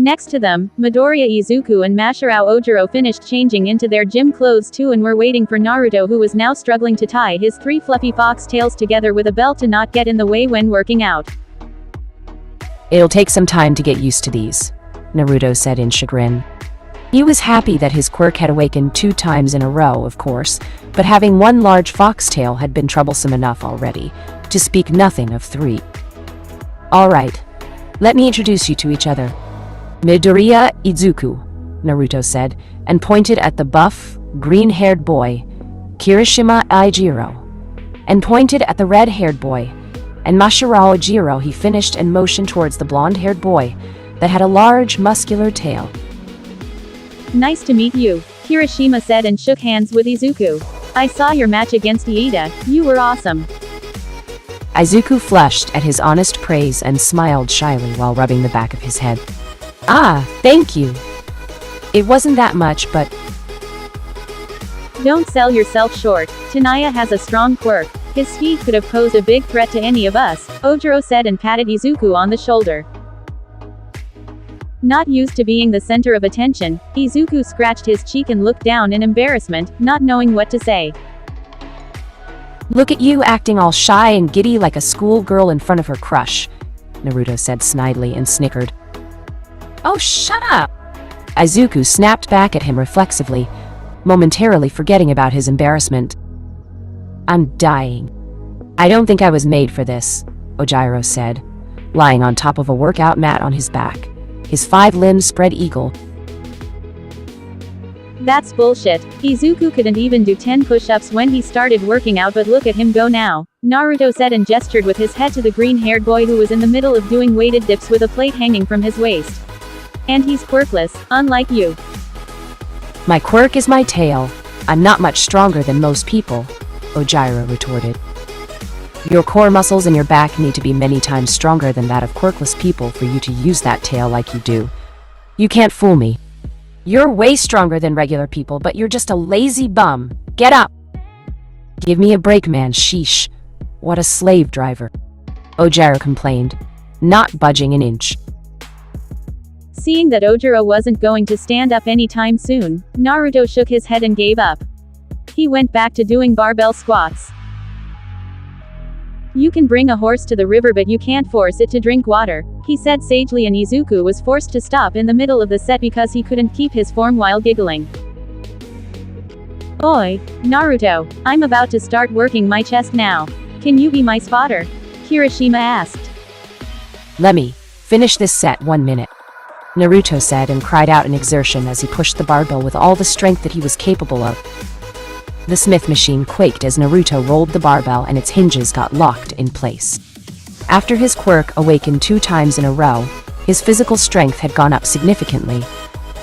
Next to them, Midoriya Izuku and Masharao Ojiro finished changing into their gym clothes too and were waiting for Naruto, who was now struggling to tie his 3 fluffy fox tails together with a belt to not get in the way when working out. "It'll take some time to get used to these," Naruto said in chagrin. He was happy that his quirk had awakened 2 times in a row, of course, but having 1 large foxtail had been troublesome enough already, to speak nothing of 3. "All right, let me introduce you to each other. Midoriya Izuku," Naruto said, and pointed at the buff, green-haired boy, Kirishima Ijiro, and pointed at the red-haired boy, and Masharao Ojiro. He finished and motioned towards the blonde-haired boy that had a large, muscular tail. "Nice to meet you," Kirishima said and shook hands with Izuku. "I saw your match against Iida, you were awesome." Izuku flushed at his honest praise and smiled shyly while rubbing the back of his head. "Ah, thank you. It wasn't that much, but..." "Don't sell yourself short. Tenaya has a strong quirk. His speed could have posed a big threat to any of us," Ojiro said and patted Izuku on the shoulder. Not used to being the center of attention, Izuku scratched his cheek and looked down in embarrassment, not knowing what to say. "Look at you acting all shy and giddy like a schoolgirl in front of her crush," Naruto said snidely and snickered. "Oh, shut up!" Izuku snapped back at him reflexively, momentarily forgetting about his embarrassment. "I'm dying. I don't think I was made for this," Ojiro said, lying on top of a workout mat on his back, his 5 limbs spread eagle. "That's bullshit. Izuku couldn't even do 10 push-ups when he started working out, but look at him go now," Naruto said and gestured with his head to the green-haired boy who was in the middle of doing weighted dips with a plate hanging from his waist. "And he's quirkless, unlike you." "My quirk is my tail. I'm not much stronger than most people," Ojiro retorted. "Your core muscles in your back need to be many times stronger than that of quirkless people for you to use that tail like you do. You can't fool me. You're way stronger than regular people, but you're just a lazy bum. Get up!" "Give me a break, man, sheesh. What a slave driver," Ojiro complained, not budging an inch. Seeing that Ojiro wasn't going to stand up anytime soon, Naruto shook his head and gave up. He went back to doing barbell squats. "You can bring a horse to the river, but you can't force it to drink water," he said sagely, and Izuku was forced to stop in the middle of the set because he couldn't keep his form while giggling. "Oi, Naruto, I'm about to start working my chest now. Can you be my spotter?" Kirishima asked. "Let me finish this set 1 minute," Naruto said and cried out in exertion as he pushed the barbell with all the strength that he was capable of. The Smith machine quaked as Naruto rolled the barbell and its hinges got locked in place. After his quirk awakened 2 times in a row, his physical strength had gone up significantly,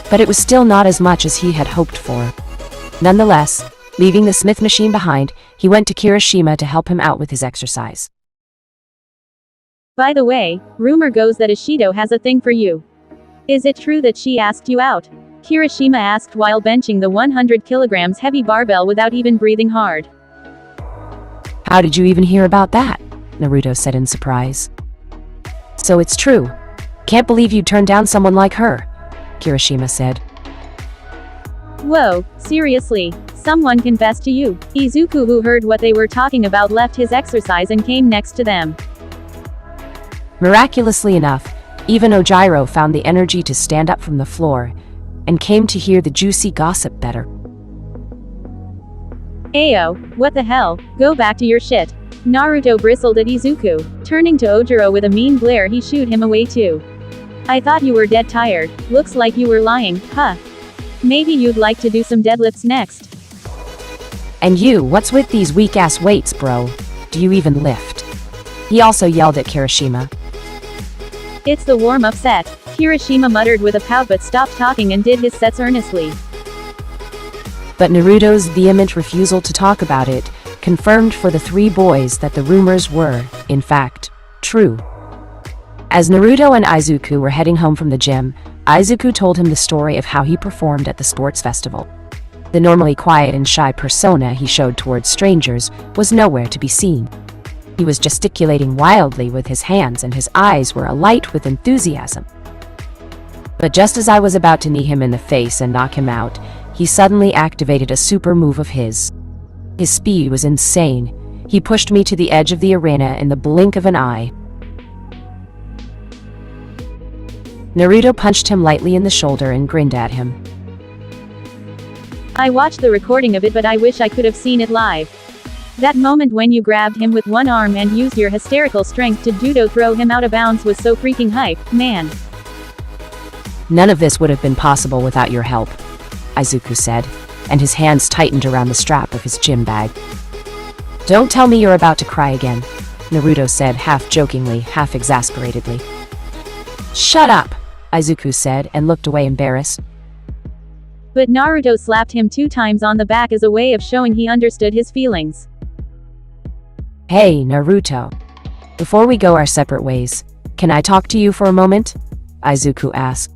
but it was still not as much as he had hoped for. Nonetheless, leaving the Smith machine behind, he went to Kirishima to help him out with his exercise. "By the way, rumor goes that Ishido has a thing for you. Is it true that she asked you out?" Kirishima asked while benching the 100 kilograms heavy barbell without even breathing hard. "How did you even hear about that?" Naruto said in surprise. "So it's true. Can't believe you turned down someone like her," Kirishima said. "Whoa, seriously? Someone confessed to you?" Izuku, who heard what they were talking about, left his exercise and came next to them. Miraculously enough, even Ojiro found the energy to stand up from the floor and came to hear the juicy gossip better. "Ayo, what the hell, go back to your shit." Naruto bristled at Izuku. Turning to Ojiro with a mean glare, he shooed him away too. "I thought you were dead tired. Looks like you were lying, huh? Maybe you'd like to do some deadlifts next." "And you, what's with these weak-ass weights, bro? Do you even lift?" He also yelled at Kirishima. "It's the warm-up set," Kirishima muttered with a pout but stopped talking and did his sets earnestly. But Naruto's vehement refusal to talk about it confirmed for the 3 boys that the rumors were, in fact, true. As Naruto and Izuku were heading home from the gym, Izuku told him the story of how he performed at the sports festival. The normally quiet and shy persona he showed towards strangers was nowhere to be seen. He was gesticulating wildly with his hands and his eyes were alight with enthusiasm. But just as I was about to knee him in the face and knock him out, he suddenly activated a super move of his. His speed was insane. He pushed me to the edge of the arena in the blink of an eye. Naruto punched him lightly in the shoulder and grinned at him. I watched the recording of it, but I wish I could have seen it live. That moment when you grabbed him with one arm and used your hysterical strength to judo throw him out of bounds was so freaking hype, man. None of this would have been possible without your help, Izuku said, and his hands tightened around the strap of his gym bag. Don't tell me you're about to cry again, Naruto said, half jokingly, half exasperatedly. Shut up, Izuku said, and looked away embarrassed. But Naruto slapped him 2 times on the back as a way of showing he understood his feelings. Hey, Naruto. Before we go our separate ways, can I talk to you for a moment? Izuku asked.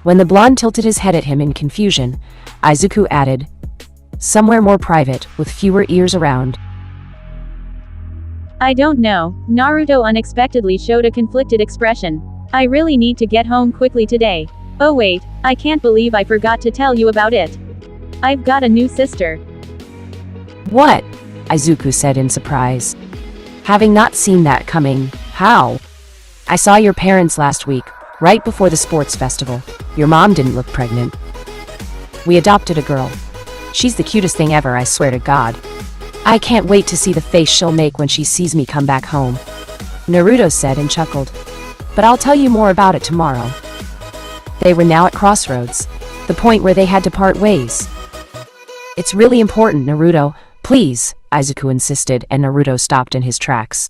When the blonde tilted his head at him in confusion, Izuku added, somewhere more private, with fewer ears around. I don't know. Naruto unexpectedly showed a conflicted expression. I really need to get home quickly today. Oh wait, I can't believe I forgot to tell you about it. I've got a new sister. What? Izuku said in surprise. Having not seen that coming, how? I saw your parents last week, right before the sports festival. Your mom didn't look pregnant. We adopted a girl. She's the cutest thing ever, I swear to God. I can't wait to see the face she'll make when she sees me come back home. Naruto said and chuckled. But I'll tell you more about it tomorrow. They were now at crossroads, the point where they had to part ways. It's really important, Naruto. Please, Izuku insisted, and Naruto stopped in his tracks.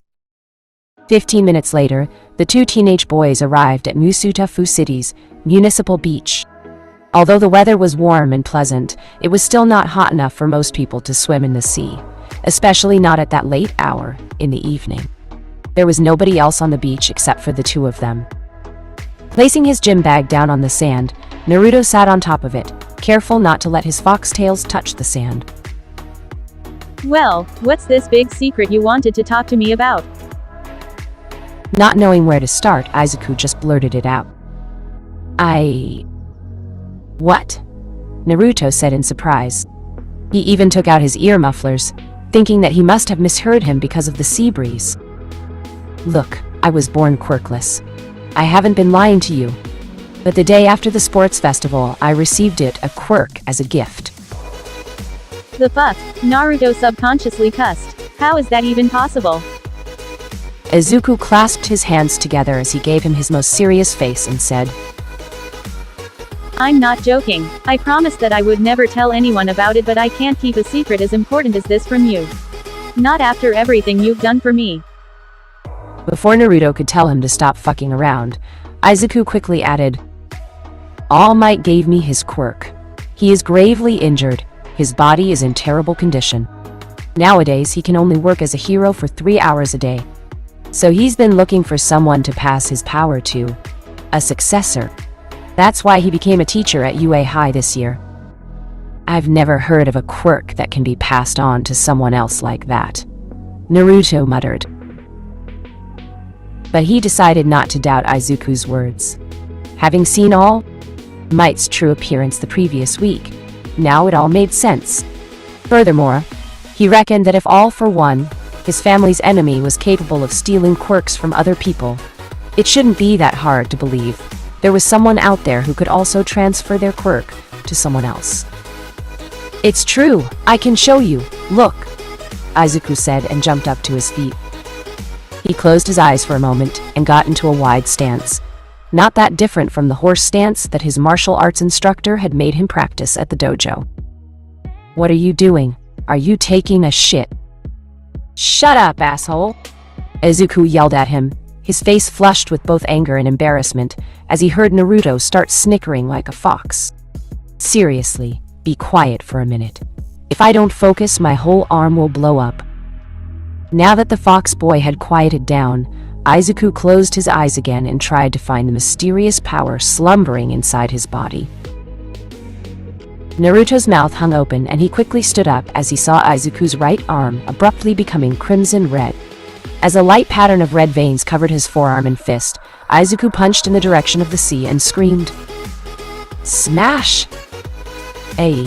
15 minutes later, the 2 teenage boys arrived at Musutafu City's municipal beach. Although the weather was warm and pleasant, it was still not hot enough for most people to swim in the sea, especially not at that late hour in the evening. There was nobody else on the beach except for the 2 of them. Placing his gym bag down on the sand, Naruto sat on top of it, careful not to let his foxtails touch the sand. Well, what's this big secret you wanted to talk to me about? Not knowing where to start, Izuku just blurted it out. What? Naruto said in surprise. He even took out his ear mufflers, thinking that he must have misheard him because of the sea breeze. Look, I was born quirkless. I haven't been lying to you. But the day after the sports festival, I received a quirk as a gift. The fuck? Naruto subconsciously cussed. How is that even possible? Izuku clasped his hands together as he gave him his most serious face and said, I'm not joking. I promised that I would never tell anyone about it, but I can't keep a secret as important as this from you. Not after everything you've done for me. Before Naruto could tell him to stop fucking around, Izuku quickly added, All Might gave me his quirk. He is gravely injured. His body is in terrible condition. Nowadays, he can only work as a hero for 3 hours a day. So he's been looking for someone to pass his power to. A successor. That's why he became a teacher at UA High this year. I've never heard of a quirk that can be passed on to someone else like that. Naruto muttered. But he decided not to doubt Izuku's words. Having seen All Might's true appearance the previous week, now it all made sense. Furthermore, he reckoned that if All for One, his family's enemy, was capable of stealing quirks from other people, it shouldn't be that hard to believe there was someone out there who could also transfer their quirk to someone else. It's true, I can show you, look, Izuku said and jumped up to his feet. He closed his eyes for a moment and got into a wide stance, not that different from the horse stance that his martial arts instructor had made him practice at the dojo. What are you doing? Are you taking a shit? Shut up, asshole! Izuku yelled at him, his face flushed with both anger and embarrassment as he heard Naruto start snickering like a fox. Seriously, be quiet for a minute. If I don't focus, my whole arm will blow up. Now that the fox boy had quieted down, Izuku closed his eyes again and tried to find the mysterious power slumbering inside his body. Naruto's mouth hung open and he quickly stood up as he saw Izuku's right arm abruptly becoming crimson red. As a light pattern of red veins covered his forearm and fist, Izuku punched in the direction of the sea and screamed, "Smash!" A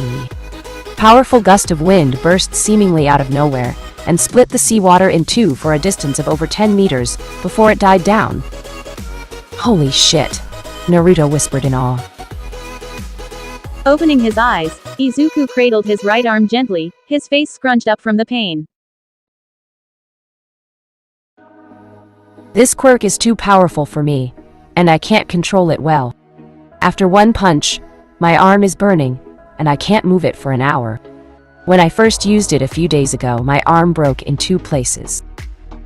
powerful gust of wind burst seemingly out of nowhere and split the seawater in two for a distance of over 10 meters before it died down. "Holy shit," Naruto whispered in awe. Opening his eyes, Izuku cradled his right arm gently, his face scrunched up from the pain. "This quirk is too powerful for me, and I can't control it well. After one punch, my arm is burning, and I can't move it for an hour. When I first used it a few days ago, my arm broke in 2 places.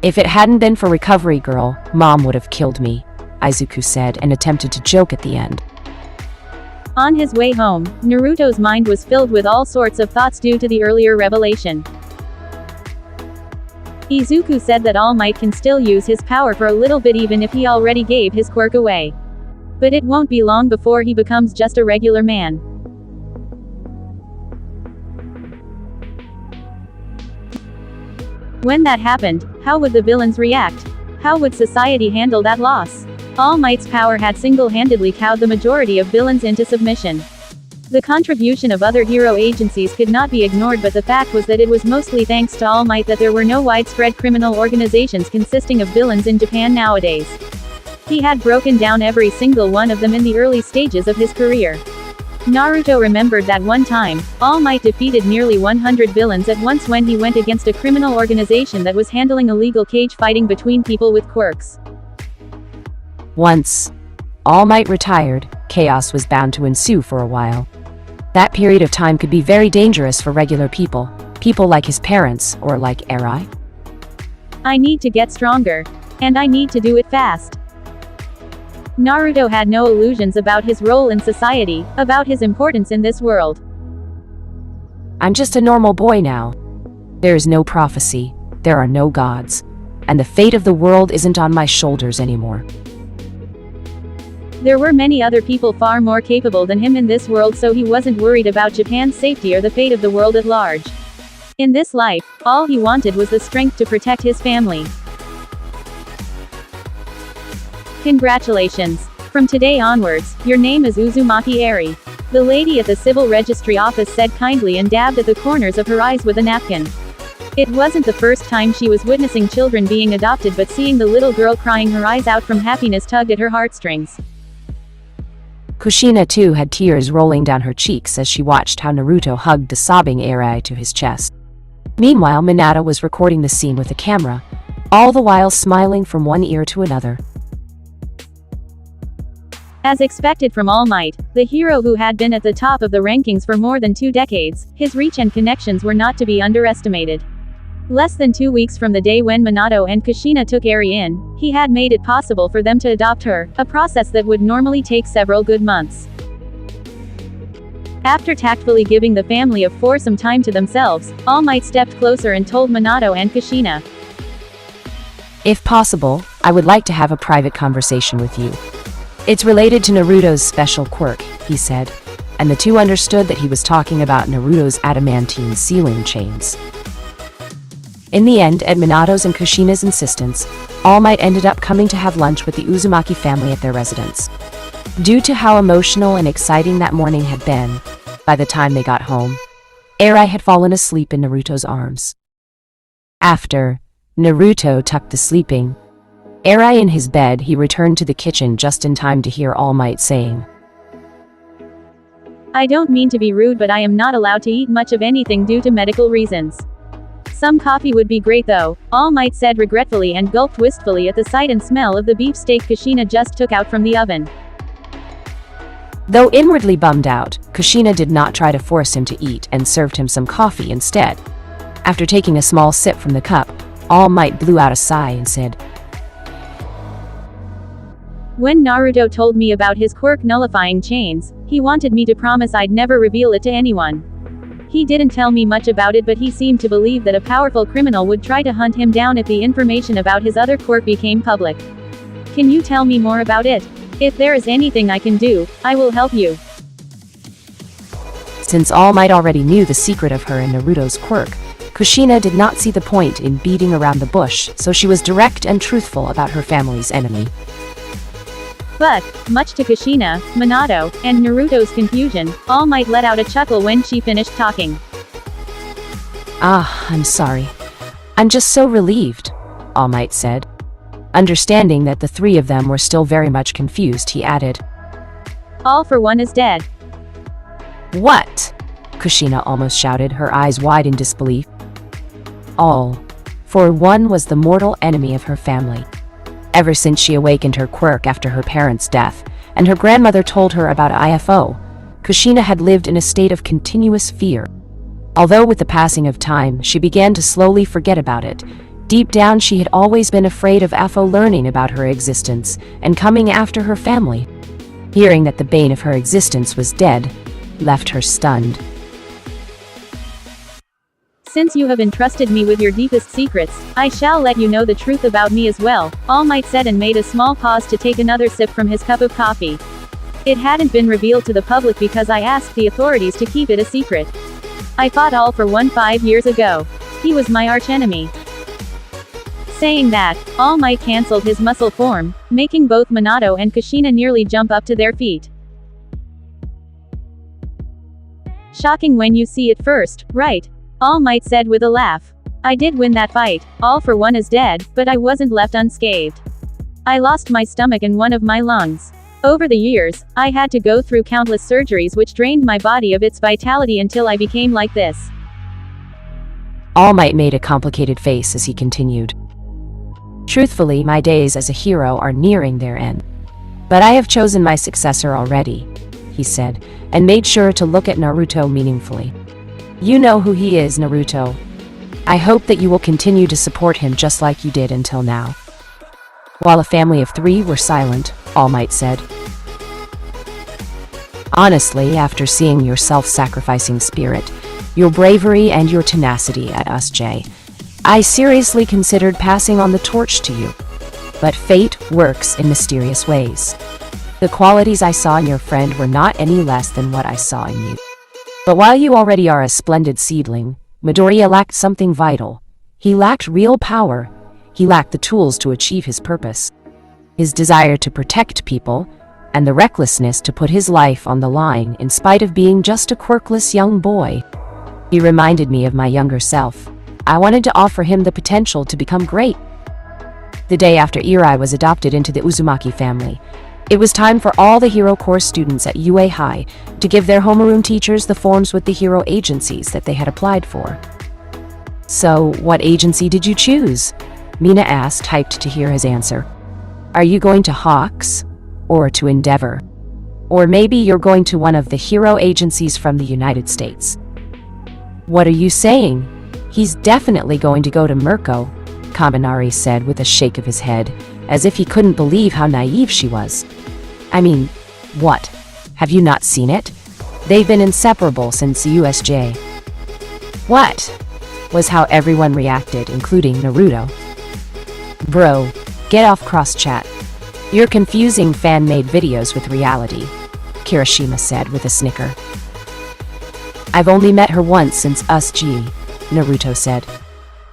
If it hadn't been for Recovery Girl, Mom would have killed me," Izuku said and attempted to joke at the end. On his way home, Naruto's mind was filled with all sorts of thoughts due to the earlier revelation. Izuku said that All Might can still use his power for a little bit even if he already gave his quirk away. But it won't be long before he becomes just a regular man. When that happened, how would the villains react? How would society handle that loss? All Might's power had single-handedly cowed the majority of villains into submission. The contribution of other hero agencies could not be ignored, but the fact was that it was mostly thanks to All Might that there were no widespread criminal organizations consisting of villains in Japan nowadays. He had broken down every single one of them in the early stages of his career. Naruto remembered that one time, All Might defeated nearly 100 villains at once when he went against a criminal organization that was handling illegal cage fighting between people with quirks. Once All Might retired, chaos was bound to ensue for a while. That period of time could be very dangerous for regular people like his parents, or like Eri. "I need to get stronger. And I need to do it fast." Naruto had no illusions about his role in society, about his importance in this world. "I'm just a normal boy now. There is no prophecy, there are no gods, and the fate of the world isn't on my shoulders anymore." There were many other people far more capable than him in this world, so he wasn't worried about Japan's safety or the fate of the world at large. In this life, all he wanted was the strength to protect his family. Congratulations. From today onwards, your name is Uzumaki Eri. The lady at the civil registry office said kindly and dabbed at the corners of her eyes with a napkin. It wasn't the first time she was witnessing children being adopted, but seeing the little girl crying her eyes out from happiness tugged at her heartstrings. Kushina too had tears rolling down her cheeks as she watched how Naruto hugged the sobbing Eri to his chest. Meanwhile, Minato was recording the scene with a camera, all the while smiling from one ear to another. As expected from All Might, the hero who had been at the top of the rankings for more than 2 decades, his reach and connections were not to be underestimated. Less than 2 weeks from the day when Minato and Kushina took Eri in, he had made it possible for them to adopt her, a process that would normally take several good months. After tactfully giving the family of 4 some time to themselves, All Might stepped closer and told Minato and Kushina, "If possible, I would like to have a private conversation with you. It's related to Naruto's special quirk," he said, and the two understood that he was talking about Naruto's adamantine sealing chains. In the end, at Minato's and Kushina's insistence, All Might ended up coming to have lunch with the Uzumaki family at their residence. Due to how emotional and exciting that morning had been, by the time they got home, Eri had fallen asleep in Naruto's arms. After Naruto tucked to sleeping, Eri in his bed, he returned to the kitchen just in time to hear All Might saying, "I don't mean to be rude, but I am not allowed to eat much of anything due to medical reasons. Some coffee would be great though," All Might said regretfully and gulped wistfully at the sight and smell of the beefsteak Kushina just took out from the oven. Though inwardly bummed out, Kushina did not try to force him to eat and served him some coffee instead. After taking a small sip from the cup, All Might blew out a sigh and said, "When Naruto told me about his quirk nullifying chains, he wanted me to promise I'd never reveal it to anyone. He didn't tell me much about it, but he seemed to believe that a powerful criminal would try to hunt him down if the information about his other quirk became public. Can you tell me more about it? If there is anything I can do, I will help you." Since All Might already knew the secret of her and Naruto's quirk, Kushina did not see the point in beating around the bush, so she was direct and truthful about her family's enemy. But, much to Kushina, Minato, and Naruto's confusion, All Might let out a chuckle when she finished talking. I'm sorry. I'm just so relieved, All Might said. Understanding that the three of them were still very much confused, he added, All for One is dead. What? Kushina almost shouted, her eyes wide in disbelief. All for One was the mortal enemy of her family. Ever since she awakened her quirk after her parents' death, and her grandmother told her about IFO, Kushina had lived in a state of continuous fear. Although with the passing of time, she began to slowly forget about it, deep down she had always been afraid of AFO learning about her existence and coming after her family. Hearing that the bane of her existence was dead, left her stunned. Since you have entrusted me with your deepest secrets, I shall let you know the truth about me as well, All Might said and made a small pause to take another sip from his cup of coffee. It hadn't been revealed to the public because I asked the authorities to keep it a secret. I fought All for One 5 years ago. He was my archenemy. Saying that, All Might cancelled his muscle form, making both Minato and Kushina nearly jump up to their feet. Shocking when you see it first, right? All Might said with a laugh. I did win that fight, All for One is dead, but I wasn't left unscathed. I lost my stomach and one of my lungs. Over the years, I had to go through countless surgeries which drained my body of its vitality until I became like this. All Might made a complicated face as he continued. Truthfully, my days as a hero are nearing their end. But I have chosen my successor already, he said, and made sure to look at Naruto meaningfully. You know who he is, Naruto. I hope that you will continue to support him just like you did until now. While a family of three were silent, All Might said, Honestly, after seeing your self-sacrificing spirit, your bravery and your tenacity at Jay, I seriously considered passing on the torch to you. But fate works in mysterious ways. The qualities I saw in your friend were not any less than what I saw in you. But while you already are a splendid seedling, Midoriya lacked something vital. He lacked real power. He lacked the tools to achieve his purpose. His desire to protect people, and the recklessness to put his life on the line in spite of being just a quirkless young boy. He reminded me of my younger self. I wanted to offer him the potential to become great. The day after Irai was adopted into the Uzumaki family, it was time for all the Hero Corps students at UA High to give their homeroom teachers the forms with the hero agencies that they had applied for. So, what agency did you choose? Mina asked, hyped to hear his answer. Are you going to Hawks? Or to Endeavor? Or maybe you're going to one of the hero agencies from the United States. What are you saying? He's definitely going to go to Mirko, Kaminari said with a shake of his head, as if he couldn't believe how naive she was. I mean, what? Have you not seen it? They've been inseparable since USJ. What? Was how everyone reacted, including Naruto. Bro, get off cross-chat. You're confusing fan-made videos with reality, Kirishima said with a snicker. I've only met her once since USG, Naruto said.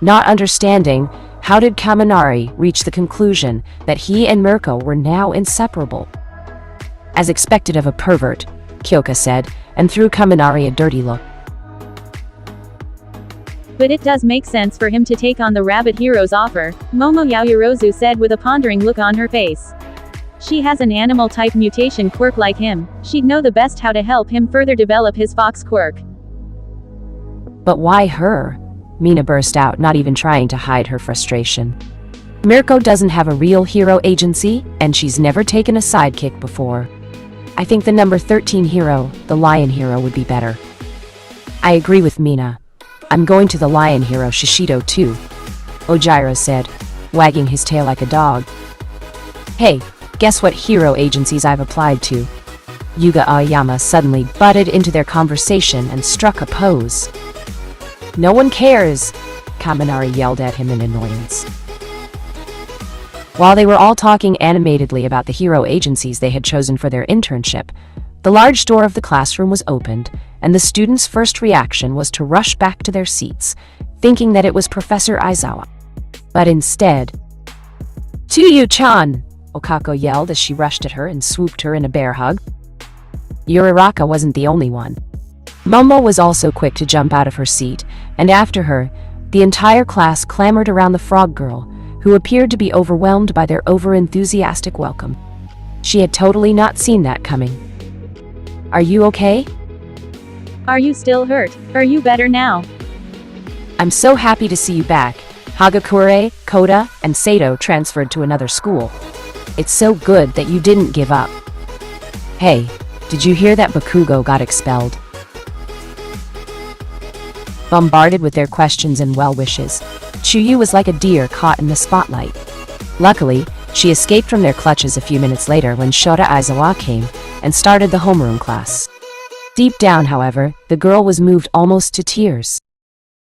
Not understanding, how did Kaminari reach the conclusion that he and Mirko were now inseparable? As expected of a pervert, Kyoka said, and threw Kaminari a dirty look. But it does make sense for him to take on the Rabbit Hero's offer, Momo Yaoyorozu said with a pondering look on her face. She has an animal-type mutation quirk like him, she'd know the best how to help him further develop his Fox Quirk. But why her? Mina burst out, not even trying to hide her frustration. Mirko doesn't have a real hero agency, and she's never taken a sidekick before. I think the number 13 hero, the Lion Hero, would be better. I agree with Mina. I'm going to the Lion Hero Shishido too, Ojiro said, wagging his tail like a dog. Hey, guess what hero agencies I've applied to? Yuga Aoyama suddenly butted into their conversation and struck a pose. No one cares, Kaminari yelled at him in annoyance. While they were all talking animatedly about the hero agencies they had chosen for their internship, the large door of the classroom was opened, and the students' first reaction was to rush back to their seats, thinking that it was Professor Aizawa. But instead, "Tsuyu-chan!" Okako yelled as she rushed at her and swooped her in a bear hug. Yuriraka wasn't the only one. Momo was also quick to jump out of her seat, and after her, the entire class clamored around the frog girl, who appeared to be overwhelmed by their over-enthusiastic welcome. She had totally not seen that coming. "Are you okay?" Are you still hurt? Are you better now? "I'm so happy to see you back. Hagakure, Koda, and Sato transferred to another school. It's so good that you didn't give up. Hey, did you hear that Bakugo got expelled?" Bombarded with their questions and well wishes, Chuyu was like a deer caught in the spotlight. Luckily, she escaped from their clutches a few minutes later when Shota Aizawa came and started the homeroom class. Deep down, however, the girl was moved almost to tears.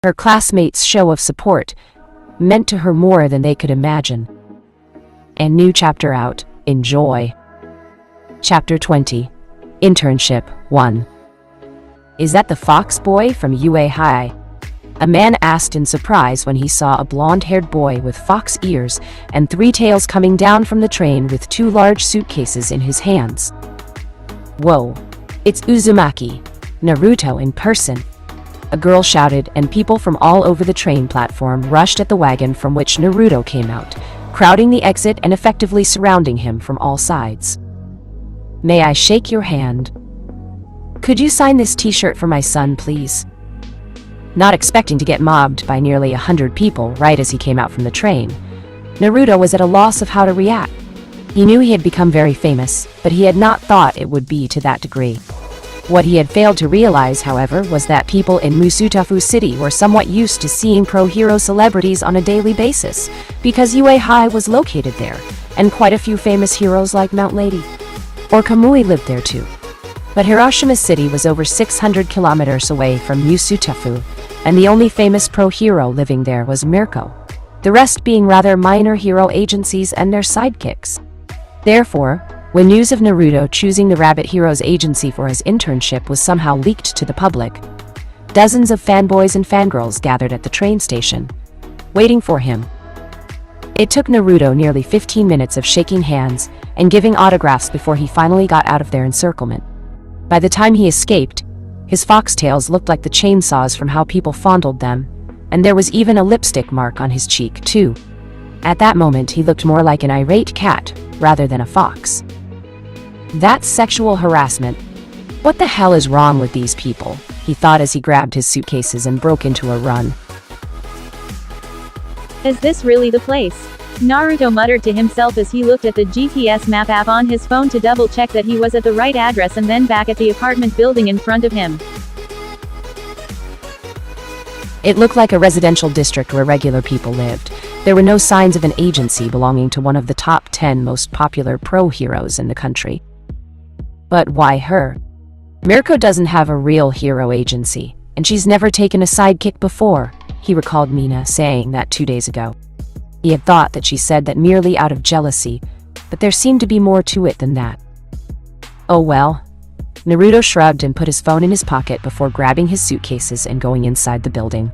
Her classmates' show of support meant to her more than they could imagine. And new chapter out. Enjoy. Chapter 20. Internship 1. "Is that the Fox boy from UA High?" a man asked in surprise when he saw a blonde-haired boy with fox ears and 3 tails coming down from the train with 2 large suitcases in his hands. "Whoa, it's Uzumaki, Naruto in person," a girl shouted, and people from all over the train platform rushed at the wagon from which Naruto came out, crowding the exit and effectively surrounding him from all sides. "May I shake your hand? Could you sign this t-shirt for my son, please?" Not expecting to get mobbed by nearly 100 people right as he came out from the train, Naruto was at a loss of how to react. He knew he had become very famous, but he had not thought it would be to that degree. What he had failed to realize, however, was that people in Musutafu City were somewhat used to seeing pro-hero celebrities on a daily basis, because UA High was located there, and quite a few famous heroes like Mount Lady or Kamui lived there too. But Hiroshima City was over 600 kilometers away from Musutafu, and the only famous pro-hero living there was Mirko, the rest being rather minor hero agencies and their sidekicks. Therefore, when news of Naruto choosing the Rabbit Heroes agency for his internship was somehow leaked to the public, dozens of fanboys and fangirls gathered at the train station, waiting for him. It took Naruto nearly 15 minutes of shaking hands and giving autographs before he finally got out of their encirclement. By the time he escaped, his foxtails looked like the chainsaws from how people fondled them, and there was even a lipstick mark on his cheek, too. At that moment, he looked more like an irate cat rather than a fox. "That's sexual harassment. What the hell is wrong with these people?" he thought as he grabbed his suitcases and broke into a run. Is this really the place? Naruto muttered to himself as he looked at the GPS map app on his phone to double-check that he was at the right address and then back at the apartment building in front of him. It looked like a residential district where regular people lived. There were no signs of an agency belonging to one of the top 10 most popular pro-heroes in the country. But why her? Mirko doesn't have a real hero agency, and she's never taken a sidekick before, he recalled Mina saying that 2 days ago. He had thought that she said that merely out of jealousy, but there seemed to be more to it than that. Oh well. Naruto shrugged and put his phone in his pocket before grabbing his suitcases and going inside the building.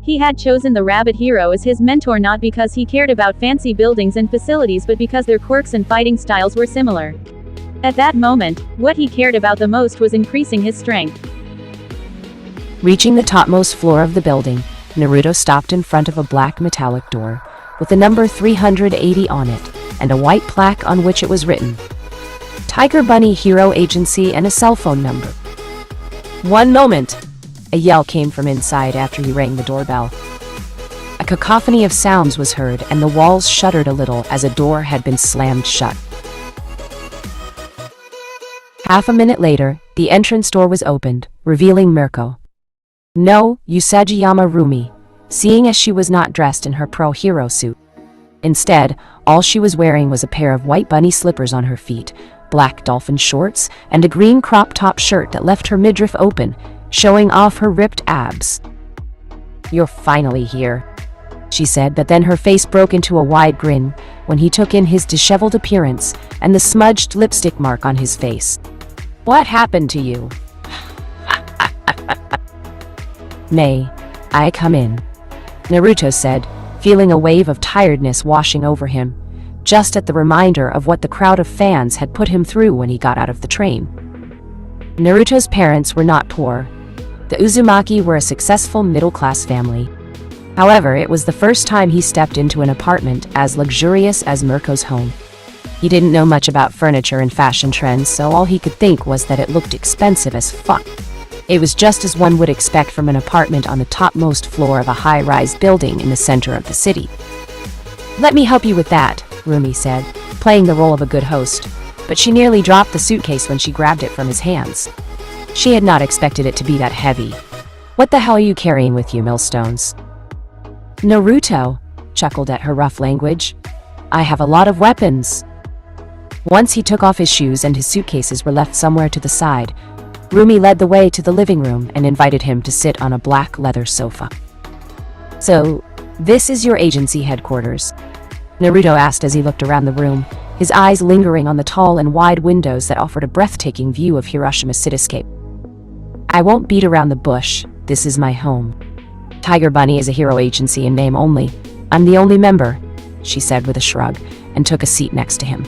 He had chosen the Rabbit Hero as his mentor not because he cared about fancy buildings and facilities but because their quirks and fighting styles were similar. At that moment, what he cared about the most was increasing his strength. Reaching the topmost floor of the building, Naruto stopped in front of a black metallic door, with the number 380 on it, and a white plaque on which it was written, Tiger Bunny Hero Agency, and a cell phone number. "One moment!" a yell came from inside after he rang the doorbell. A cacophony of sounds was heard, and the walls shuddered a little as a door had been slammed shut. Half a minute later, the entrance door was opened, revealing Mirko. No, Usajiyama Rumi, seeing as she was not dressed in her pro-hero suit. Instead, all she was wearing was a pair of white bunny slippers on her feet, black dolphin shorts, and a green crop top shirt that left her midriff open, showing off her ripped abs. "You're finally here," she said, but then her face broke into a wide grin when he took in his disheveled appearance and the smudged lipstick mark on his face. What happened to you? May I come in? Naruto said, feeling a wave of tiredness washing over him, just at the reminder of what the crowd of fans had put him through when he got out of the train. Naruto's parents were not poor. The Uzumaki were a successful middle-class family. However, it was the first time he stepped into an apartment as luxurious as Mirko's home. He didn't know much about furniture and fashion trends, so all he could think was that it looked expensive as fuck. It was just as one would expect from an apartment on the topmost floor of a high-rise building in the center of the city. "Let me help you with that," Rumi said, playing the role of a good host, but she nearly dropped the suitcase when she grabbed it from his hands. She had not expected it to be that heavy. "What the hell are you carrying with you, millstones?" Naruto chuckled at her rough language. "I have a lot of weapons." Once he took off his shoes and his suitcases were left somewhere to the side, Rumi led the way to the living room and invited him to sit on a black leather sofa. "So, this is your agency headquarters?" Naruto asked as he looked around the room, his eyes lingering on the tall and wide windows that offered a breathtaking view of Hiroshima's cityscape. "I won't beat around the bush. This is my home. Tiger Bunny is a hero agency in name only. I'm the only member," she said with a shrug, and took a seat next to him.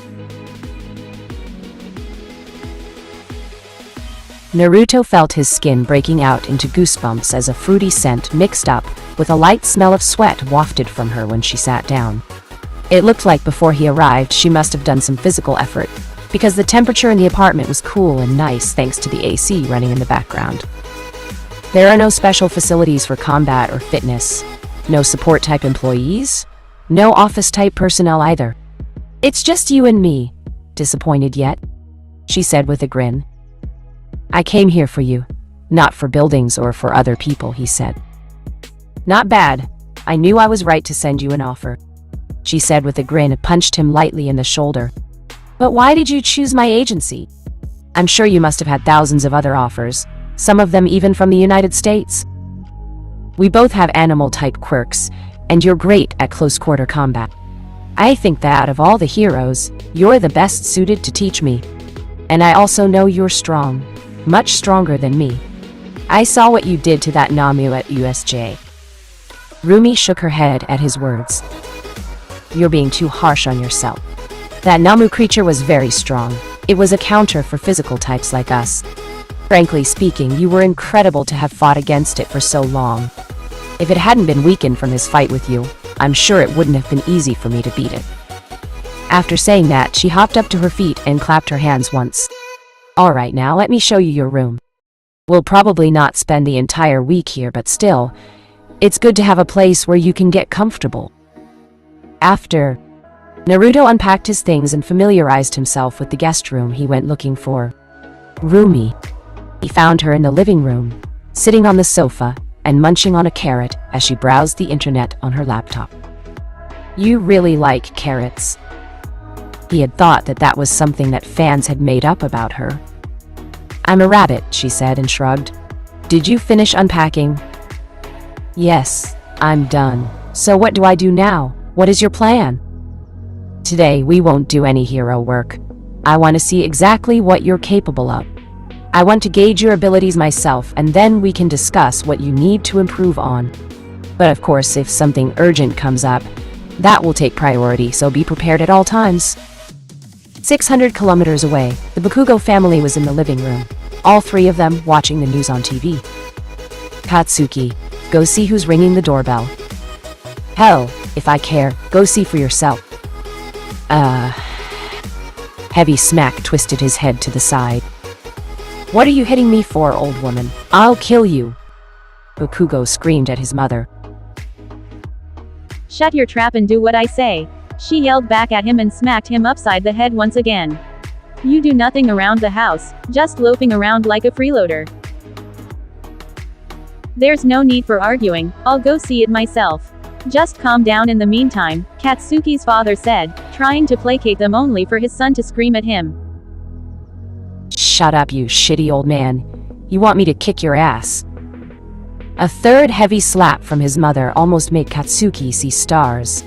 Naruto felt his skin breaking out into goosebumps as a fruity scent mixed up with a light smell of sweat wafted from her when she sat down. It looked like before he arrived she must have done some physical effort, because the temperature in the apartment was cool and nice thanks to the AC running in the background. There are no special facilities for combat or fitness, no support-type employees, no office-type personnel either. "It's just you and me, disappointed yet?" she said with a grin. "I came here for you, not for buildings or for other people," he said. "Not bad. I knew I was right to send you an offer," she said with a grin and punched him lightly in the shoulder. "But why did you choose my agency? I'm sure you must have had thousands of other offers, some of them even from the United States. We both have animal-type quirks, and you're great at close-quarter combat. I think that out of all the heroes, you're the best suited to teach me. And I also know you're strong, much stronger than me. I saw what you did to that Namu at USJ." Rumi shook her head at his words. "You're being too harsh on yourself. That Namu creature was very strong. It was a counter for physical types like us. Frankly speaking, you were incredible to have fought against it for so long. If it hadn't been weakened from his fight with you, I'm sure it wouldn't have been easy for me to beat it." After saying that, she hopped up to her feet and clapped her hands once. "All right, now let me show you your room. We'll probably not spend the entire week here, but still, it's good to have a place where you can get comfortable." After Naruto unpacked his things and familiarized himself with the guest room, he went looking for Rumi. He found her in the living room, sitting on the sofa and munching on a carrot as she browsed the internet on her laptop. "You really like carrots." He had thought that that was something that fans had made up about her. "I'm a rabbit," she said and shrugged. "Did you finish unpacking?" "Yes, I'm done. So what do I do now? What is your plan?" "Today we won't do any hero work. I want to see exactly what you're capable of. I want to gauge your abilities myself, and then we can discuss what you need to improve on. But of course, if something urgent comes up, that will take priority, so be prepared at all times." 600 kilometers away, the Bakugo family was in the living room, all three of them watching the news on TV. "Katsuki, go see who's ringing the doorbell." "Hell, if I care, go see for yourself." Heavy smack twisted his head to the side. "What are you hitting me for, old woman? I'll kill you!" Bakugo screamed at his mother. "Shut your trap and do what I say," she yelled back at him and smacked him upside the head once again. "You do nothing around the house, just loafing around like a freeloader. There's no need for arguing, I'll go see it myself. Just calm down in the meantime," Katsuki's father said, trying to placate them only for his son to scream at him. "Shut up, you shitty old man. You want me to kick your ass." A third heavy slap from his mother almost made Katsuki see stars.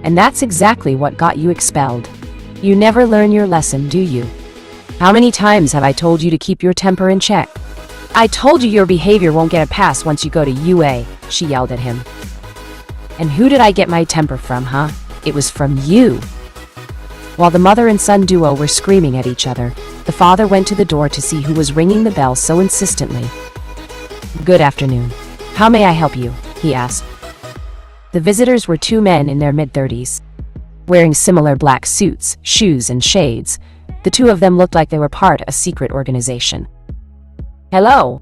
"And that's exactly what got you expelled. You never learn your lesson, do you? How many times have I told you to keep your temper in check? I told you your behavior won't get a pass once you go to UA, she yelled at him. And who did I get my temper from, huh? It was from you. While the mother and son duo were screaming at each other, the father went to the door to see who was ringing the bell so insistently. Good afternoon. How may I help you? He asked. The visitors were two men in their mid-30s. Wearing similar black suits, shoes, and shades, the two of them looked like they were part of a secret organization. Hello.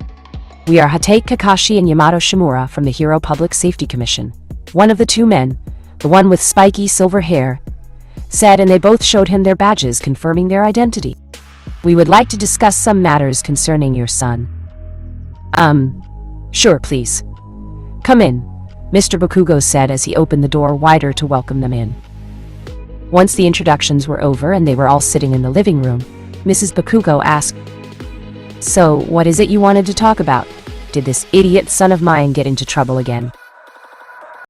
We are Hatake Kakashi and Yamato Shimura from the Hero Public Safety Commission. One of the two men, the one with spiky silver hair, said, and they both showed him their badges confirming their identity. We would like to discuss some matters concerning your son. Sure, please. Come in, Mr. Bakugo said as he opened the door wider to welcome them in. Once the introductions were over and they were all sitting in the living room, Mrs. Bakugo asked, So, what is it you wanted to talk about? Did this idiot son of mine get into trouble again?